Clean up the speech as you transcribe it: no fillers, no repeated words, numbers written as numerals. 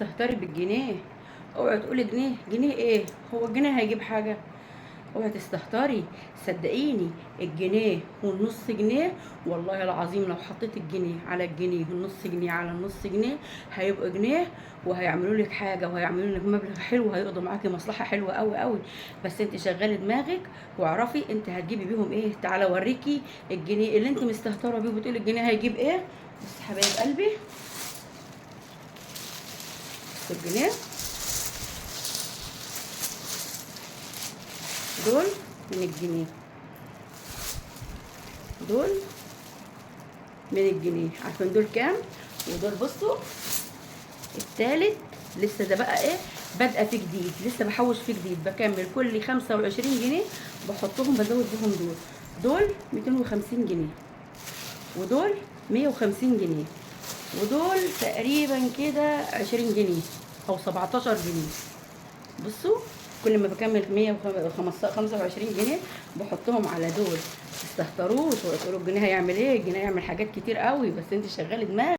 تهتري بالجنيه. اوعي تقولي جنيه جنيه ايه، هو الجنيه هيجيب حاجه؟ اوعي تستهتري. صدقيني الجنيه والنص جنيه، والله العظيم لو حطيت الجنيه على الجنيه والنص جنيه على النص جنيه هيبقى جنيه، وهيعملوا لك حاجه وهيعملوا لك مبلغ حلو، هيقضوا معاكي مصلحه حلوه قوي قوي. بس انت شغلي دماغك واعرفي انت هتجيبي بيهم ايه. تعالى اوريكي الجنيه اللي انت مستهتره بيه وبتقولي الجنيه هيجيب ايه. بصي حبايب قلبي، الجنيه دول من الجنيه، دول من الجنيه. عارفين دول كام؟ ودول بصوا التالت لسه ده بقى ايه، بادئه في جديد، لسه بحوش في جديد. بكمل كل 25 جنيه بحطهم بزود بيهم دول 250 جنيه، ودول 150 جنيه، ودول تقريبا كده 20 جنيه او 17 جنيه. بصوا كل ما بكمل 125 جنيه بحطهم على دول. متستهتروش وتقولوا الجنيه هيعمل ايه، الجنيه هيعمل حاجات كتير قوي، بس انت شغالي دماغ.